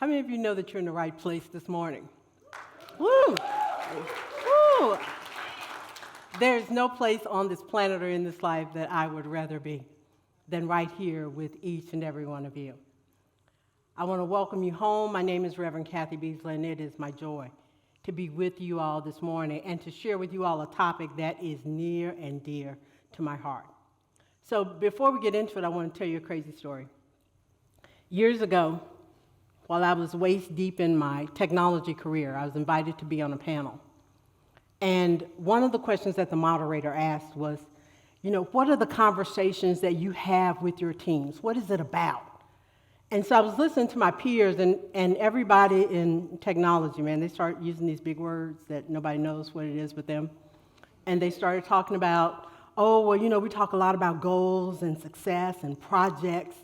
How many of you know that you're in the right place this morning? Woo! Woo! There's no place on this planet or in this life that I would rather be than right here with each and every one of you. I want to welcome you home. My name is Reverend Kathy Beasley, and it is my joy to be with you all this morning and to share with you all a topic that is near and dear to my heart. So before we get into it, I want to tell you a crazy story. Years ago, while I was waist deep in my technology career, I was invited to be on a panel. And one of the questions that the moderator asked was, what are the conversations that you have with your teams? What is it about? And so I was listening to my peers, and everybody in technology, man, they start using these big words that nobody knows what it is with them. And they started talking about, we talk a lot about goals and success and projects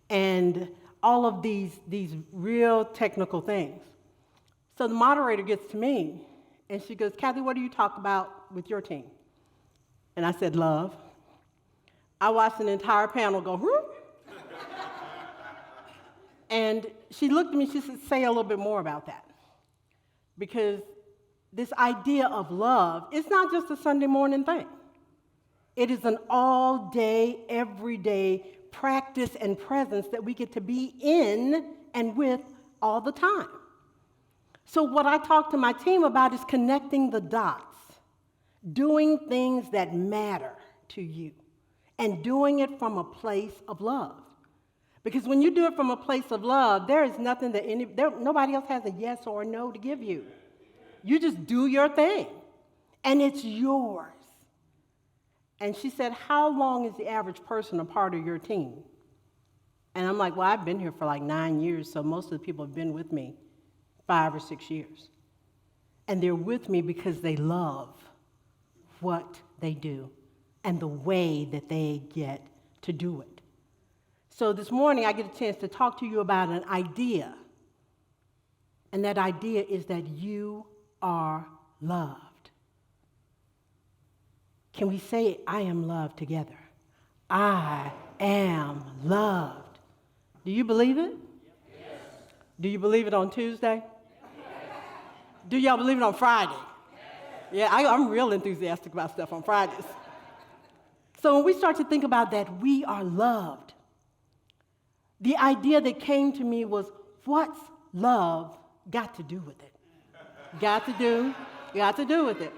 and all of these real technical things. So the moderator gets to me, and she goes, Kathy, what do you talk about with your team? And I said, love. I watched an entire panel go, whoop. And she looked at me, she said, say a little bit more about that. Because this idea of love, it's not just a Sunday morning thing. It is an all-day, everyday practice and presence that we get to be in and with all the time. So what I talk to my team about is connecting the dots, doing things that matter to you, and doing it from a place of love. Because when you do it from a place of love, there is nothing that nobody else has a yes or a no to give you. You just do your thing, and it's yours. And she said, how long is the average person a part of your team? And I'm like, well, I've been here for like 9 years, so most of the people have been with me 5 or 6 years. And they're with me because they love what they do and the way that they get to do it. So this morning, I get a chance to talk to you about an idea. And that idea is that you are loved. Can we say, I am loved together? I am loved. Do you believe it? Yes. Do you believe it on Tuesday? Yes. Do y'all believe it on Friday? Yes. Yeah, I'm real enthusiastic about stuff on Fridays. So when we start to think about that, we are loved. The idea that came to me was, what's love got to do with it? Got to do with it.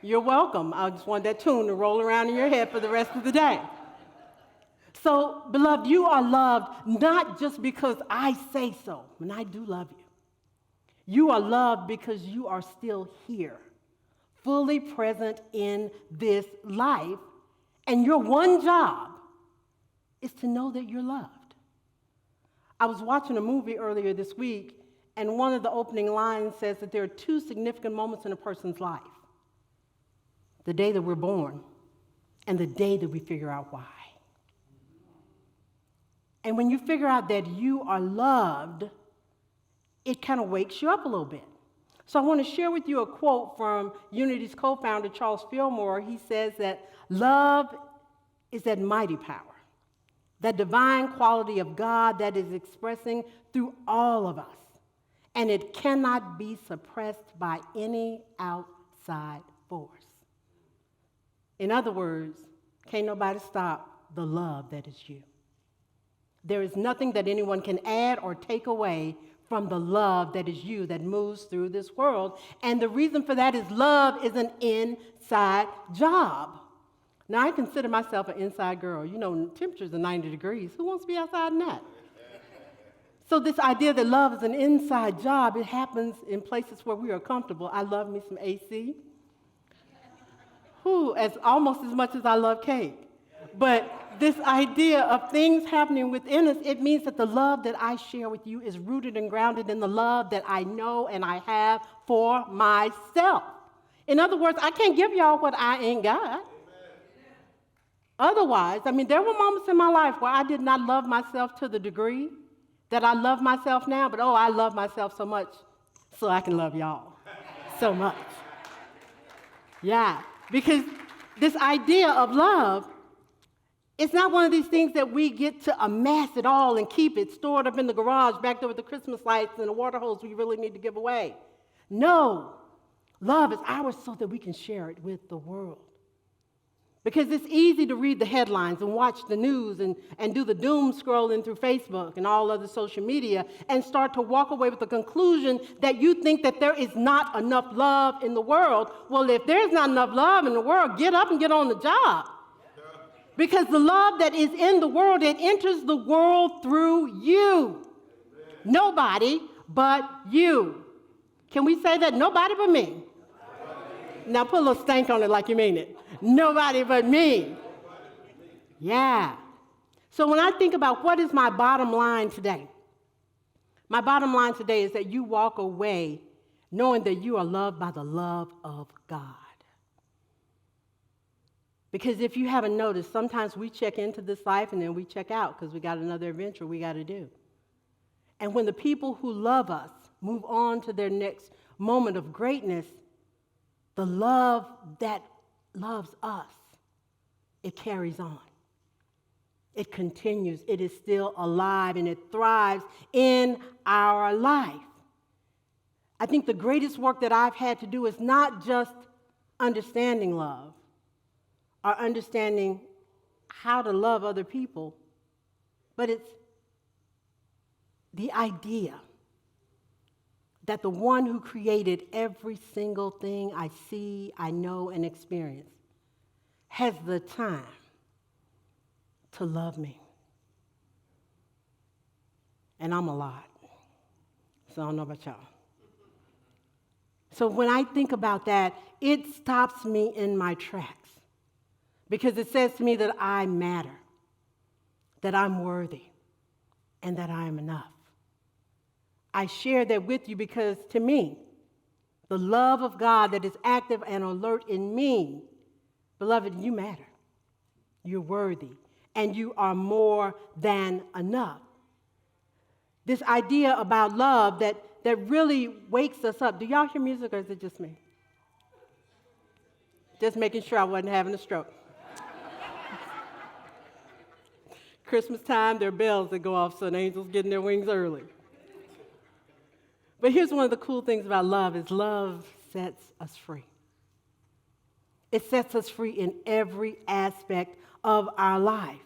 You're welcome. I just want that tune to roll around in your head for the rest of the day. So, beloved, you are loved not just because I say so, and I do love you. You are loved because you are still here, fully present in this life, and your one job is to know that you're loved. I was watching a movie earlier this week, and one of the opening lines says that there are 2 significant moments in a person's life. The day that we're born and the day that we figure out why. And when you figure out that you are loved, it kind of wakes you up a little bit. So I want to share with you a quote from Unity's co-founder, Charles Fillmore. He says that love is that mighty power, that divine quality of God that is expressing through all of us. And it cannot be suppressed by any outside force. In other words, can't nobody stop the love that is you. There is nothing that anyone can add or take away from the love that is you that moves through this world. And the reason for that is love is an inside job. Now, I consider myself an inside girl. Temperatures are 90 degrees. Who wants to be outside in that? So this idea that love is an inside job, it happens in places where we are comfortable. I love me some AC. Almost as much as I love cake. But this idea of things happening within us, it means that the love that I share with you is rooted and grounded in the love that I know and I have for myself. In other words, I can't give y'all what I ain't got. Otherwise, there were moments in my life where I did not love myself to the degree that I love myself now, but I love myself so much so I can love y'all so much. Yeah, because this idea of love It's not one of these things that we get to amass it all and keep it stored up in the garage back there with the Christmas lights and the water hose we really need to give away. No, love is ours so that we can share it with the world. Because it's easy to read the headlines and watch the news and do the doom scrolling through Facebook and all other social media and start to walk away with the conclusion that you think that there is not enough love in the world. Well, if there's not enough love in the world, get up and get on the job. Because the love that is in the world, it enters the world through you. Amen. Nobody but you. Can we say that? Nobody but me. Now put a little stank on it like you mean it. Nobody but me. Yeah. So when I think about what is my bottom line today, my bottom line today is that you walk away knowing that you are loved by the love of God. Because if you haven't noticed, sometimes we check into this life and then we check out because we got another adventure we got to do. And when the people who love us move on to their next moment of greatness, the love that loves us, it carries on. It continues. It is still alive and it thrives in our life. I think the greatest work that I've had to do is not just understanding love, or understanding how to love other people, but it's the idea that the one who created every single thing I see, I know, and experience has the time to love me. And I'm a lot, so I don't know about y'all. So when I think about that, it stops me in my tracks. Because it says to me that I matter, that I'm worthy, and that I am enough. I share that with you because to me, the love of God that is active and alert in me, beloved, you matter. You're worthy, and you are more than enough. This idea about love that really wakes us up. Do y'all hear music or is it just me? Just making sure I wasn't having a stroke. Christmas time, there are bells that go off, so the angels getting their wings early. But here's one of the cool things about love is love sets us free. It sets us free in every aspect of our life.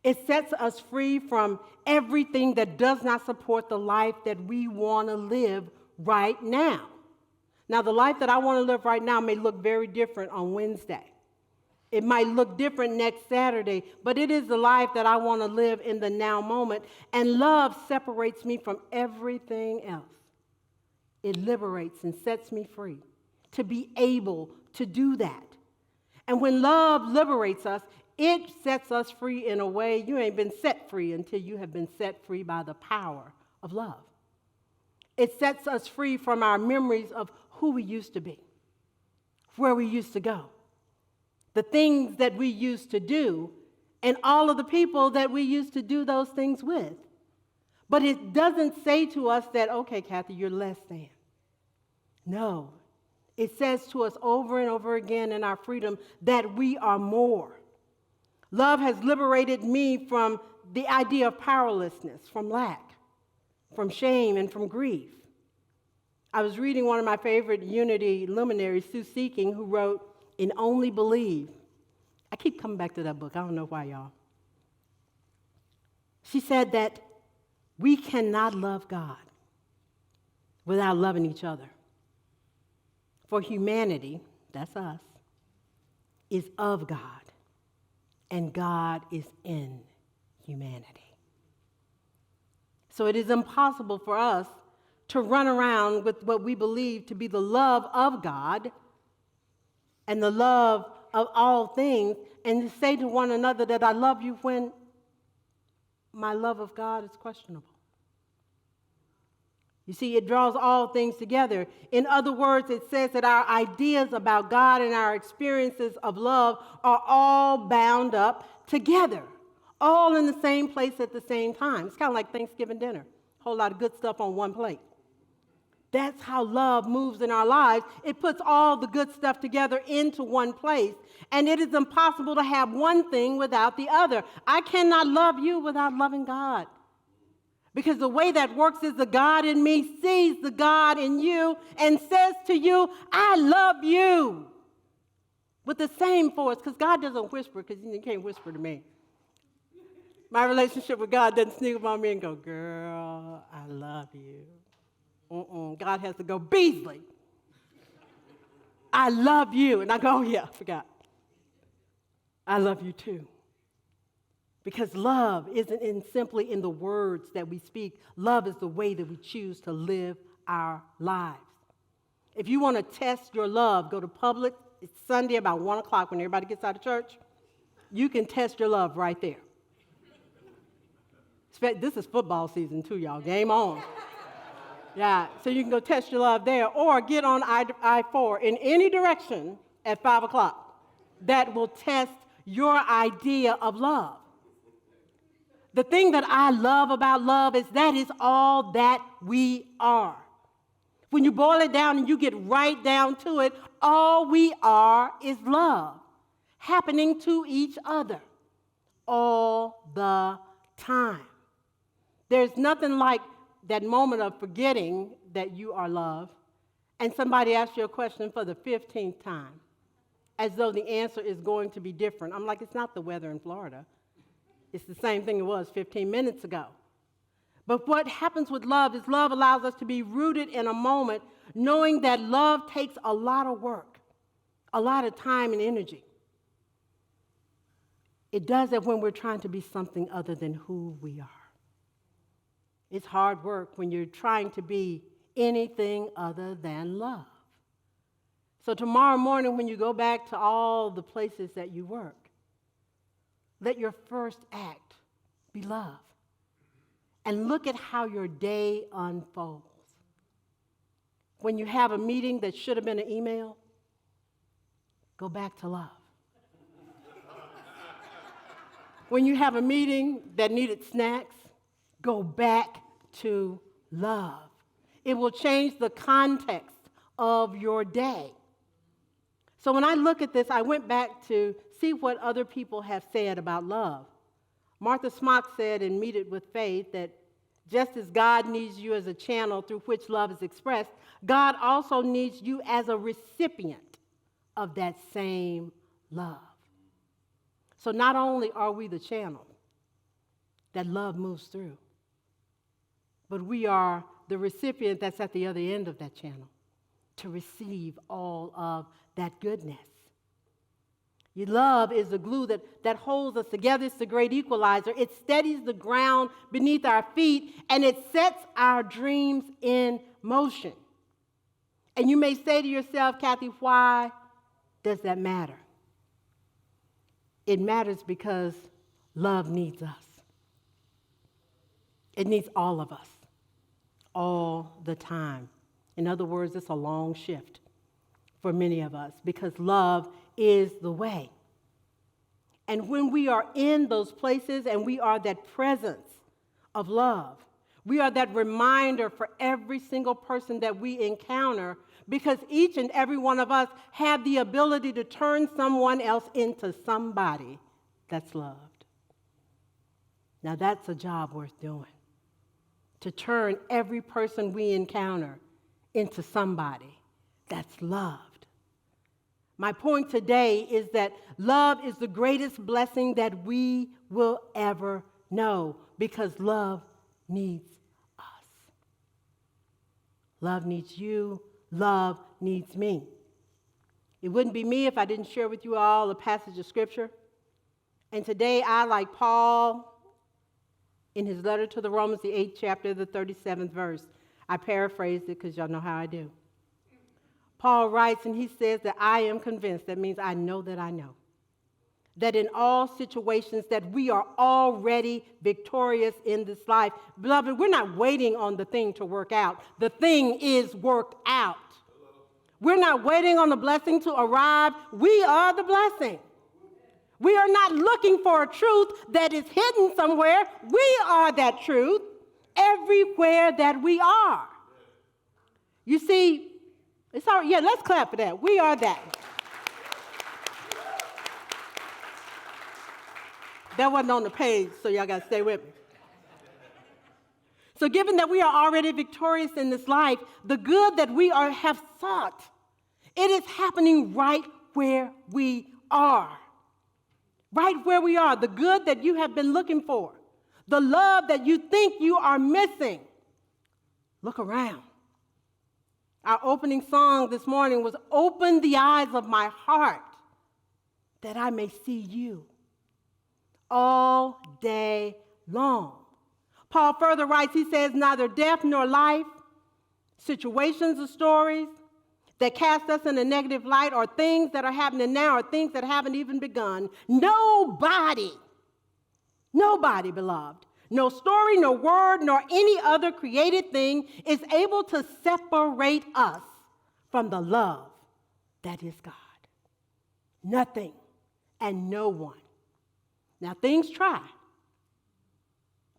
It sets us free from everything that does not support the life that we want to live right now. Now, the life that I want to live right now may look very different on Wednesday. It might look different next Saturday, but it is the life that I want to live in the now moment. And love separates me from everything else. It liberates and sets me free to be able to do that. And when love liberates us, it sets us free in a way you ain't been set free until you have been set free by the power of love. It sets us free from our memories of who we used to be, where we used to go, the things that we used to do, and all of the people that we used to do those things with. But it doesn't say to us that, okay, Kathy, you're less than. No. It says to us over and over again in our freedom that we are more. Love has liberated me from the idea of powerlessness, from lack, from shame, and from grief. I was reading one of my favorite Unity luminaries, Sue Seeking, who wrote, "In Only Believe." I keep coming back to that book. I don't know why, y'all. She said that we cannot love God without loving each other. For humanity, that's us, is of God, and God is in humanity. So it is impossible for us to run around with what we believe to be the love of God and the love of all things and to say to one another that I love you when my love of God is questionable. You see, it draws all things together. In other words, it says that our ideas about God and our experiences of love are all bound up together, all in the same place at the same time. It's kind of like Thanksgiving dinner. A whole lot of good stuff on one plate. That's how love moves in our lives. It puts all the good stuff together into one place. And it is impossible to have one thing without the other. I cannot love you without loving God. Because the way that works is the God in me sees the God in you and says to you, I love you. With the same force, because God doesn't whisper, because you can't whisper to me. My relationship with God doesn't sneak up on me and go, girl, I love you. God has to go, Beasley, I love you. And I go, oh, yeah, I forgot. I love you too. Because love isn't simply in the words that we speak. Love is the way that we choose to live our lives. If you want to test your love, go to Publix. It's Sunday about 1 o'clock when everybody gets out of church. You can test your love right there. This is football season too, y'all. Game on. Yeah, so you can go test your love there or get on I-4 in any direction at 5 o'clock. That will test your idea of love. The thing that I love about love is that is all that we are. When you boil it down and you get right down to it, all we are is love happening to each other all the time. There's nothing like that moment of forgetting that you are loved and somebody asks you a question for the 15th time as though the answer is going to be different. I'm like, it's not the weather in Florida. It's the same thing it was 15 minutes ago. But what happens with love is love allows us to be rooted in a moment, knowing that love takes a lot of work, a lot of time and energy. It does that when we're trying to be something other than who we are. It's hard work when you're trying to be anything other than love. So tomorrow morning when you go back to all the places that you work, let your first act be love. And look at how your day unfolds. When you have a meeting that should have been an email, go back to love. When you have a meeting that needed snacks, go back to love. It will change the context of your day. So when I look at this, I went back to see what other people have said about love. Martha Smock said in Meet It with Faith that just as God needs you as a channel through which love is expressed, God also needs you as a recipient of that same love. So not only are we the channel that love moves through, but we are the recipient that's at the other end of that channel to receive all of that goodness. Your love is the glue that holds us together. It's the great equalizer. It steadies the ground beneath our feet, and it sets our dreams in motion. And you may say to yourself, Kathy, why does that matter? It matters because love needs us. It needs all of us, all the time. In other words, it's a long shift for many of us because love is the way. And when we are in those places and we are that presence of love, we are that reminder for every single person that we encounter because each and every one of us have the ability to turn someone else into somebody that's loved. Now that's a job worth doing, to turn every person we encounter into somebody that's loved. My point today is that love is the greatest blessing that we will ever know because love needs us. Love needs you. Love needs me. It wouldn't be me if I didn't share with you all a passage of Scripture. And today I, like Paul, in his letter to the Romans, the 8th chapter, the 37th verse, I paraphrased it because y'all know how I do. Paul writes and he says that I am convinced, that means I know, that in all situations that we are already victorious in this life. Beloved, we're not waiting on the thing to work out. The thing is worked out. We're not waiting on the blessing to arrive. We are the blessing. We are not looking for a truth that is hidden somewhere. We are that truth everywhere that we are. You see, it's all right. Yeah, let's clap for that. We are that. That wasn't on the page, so y'all got to stay with me. So given that we are already victorious in this life, the good that we have sought, it is happening right where we are. Right where we are, the good that you have been looking for, the love that you think you are missing. Look around. Our opening song this morning was, "Open the eyes of my heart that I may see you," all day long. Paul further writes, he says, "Neither death nor life, situations or stories that cast us in a negative light, or things that are happening now, or things that haven't even begun. Nobody, beloved, no story, no word, nor any other created thing is able to separate us from the love that is God." Nothing and no one. Now, things try.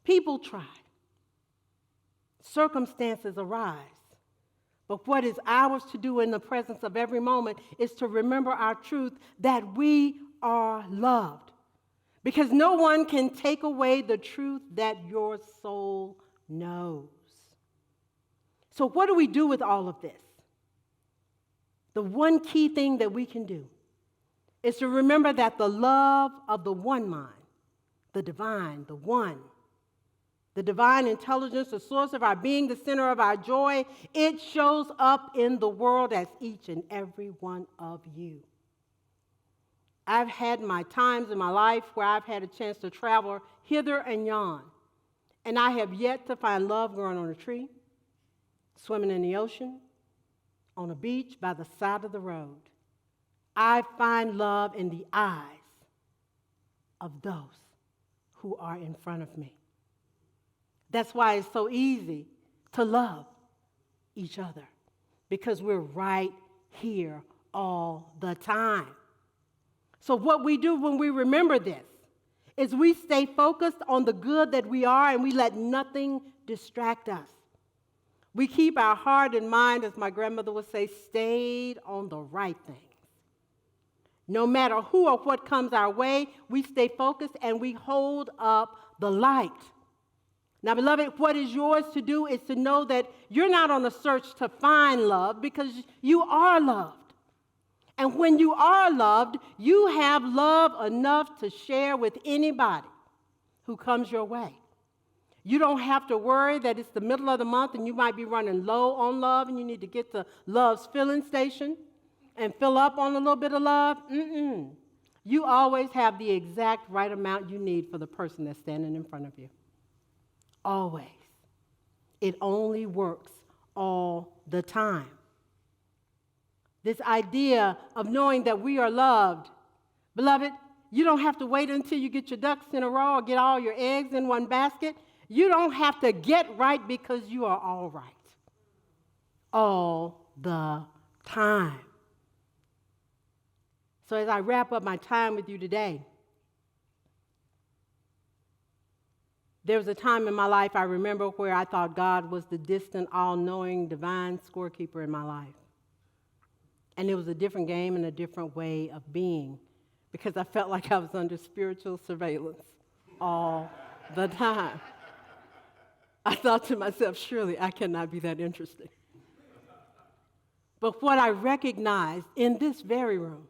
People try. Circumstances arise. But what is ours to do in the presence of every moment is to remember our truth that we are loved. Because no one can take away the truth that your soul knows. So what do we do with all of this? The one key thing that we can do is to remember that the love of the one mind, the divine, the one, the divine intelligence, the source of our being, the center of our joy, it shows up in the world as each and every one of you. I've had my times in my life where I've had a chance to travel hither and yon, and I have yet to find love growing on a tree, swimming in the ocean, on a beach, by the side of the road. I find love in the eyes of those who are in front of me. That's why it's so easy to love each other, because we're right here all the time. So what we do when we remember this is we stay focused on the good that we are, and we let nothing distract us. We keep our heart and mind, as my grandmother would say, stayed on the right things. No matter who or what comes our way, we stay focused and we hold up the light. Now, beloved, what is yours to do is to know that you're not on a search to find love, because you are loved. And when you are loved, you have love enough to share with anybody who comes your way. You don't have to worry that it's the middle of the month and you might be running low on love and you need to get to love's filling station and fill up on a little bit of love. You always have the exact right amount you need for the person that's standing in front of you. Always. It only works all the time. This idea of knowing that we are loved, beloved, you don't have to wait until you get your ducks in a row or get all your eggs in one basket. You don't have to get right, because you are all right. All the time. So as I wrap up my time with you today, there was a time in my life I remember where I thought God was the distant, all-knowing, divine scorekeeper in my life. And it was a different game and a different way of being, because I felt like I was under spiritual surveillance all the time. I thought to myself, surely I cannot be that interesting. But what I recognized in this very room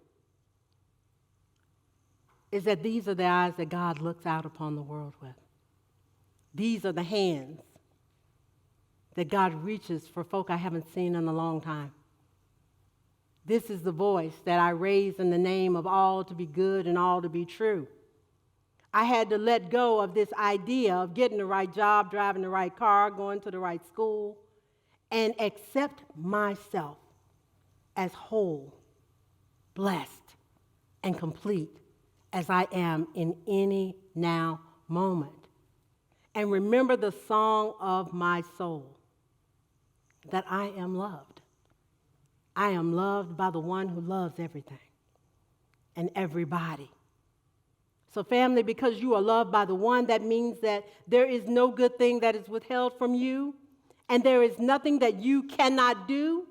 is that these are the eyes that God looks out upon the world with. These are the hands that God reaches for folk I haven't seen in a long time. This is the voice that I raise in the name of all to be good and all to be true. I had to let go of this idea of getting the right job, driving the right car, going to the right school, and accept myself as whole, blessed, and complete as I am in any now moment. And remember the song of my soul, that I am loved. I am loved by the one who loves everything and everybody. So family, because you are loved by the one, that means that there is no good thing that is withheld from you, and there is nothing that you cannot do.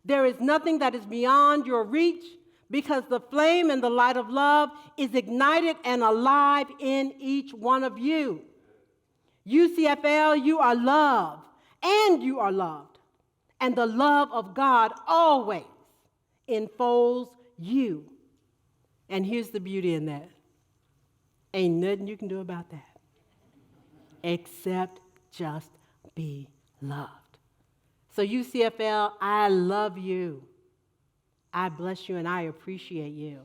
There is nothing that is beyond your reach, because the flame and the light of love is ignited and alive in each one of you. UCFL, you are loved, and you are loved. And the love of God always enfolds you. And here's the beauty in that. Ain't nothing you can do about that except just be loved. So UCFL, I love you. I bless you and I appreciate you.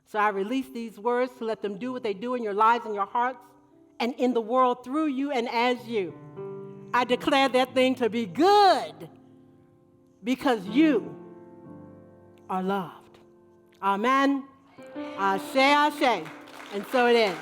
So I release these words to let them do what they do in your lives and your hearts and in the world through you and as you. I declare that thing to be good because you are loved. Amen. Ashe, ashe. And so it is.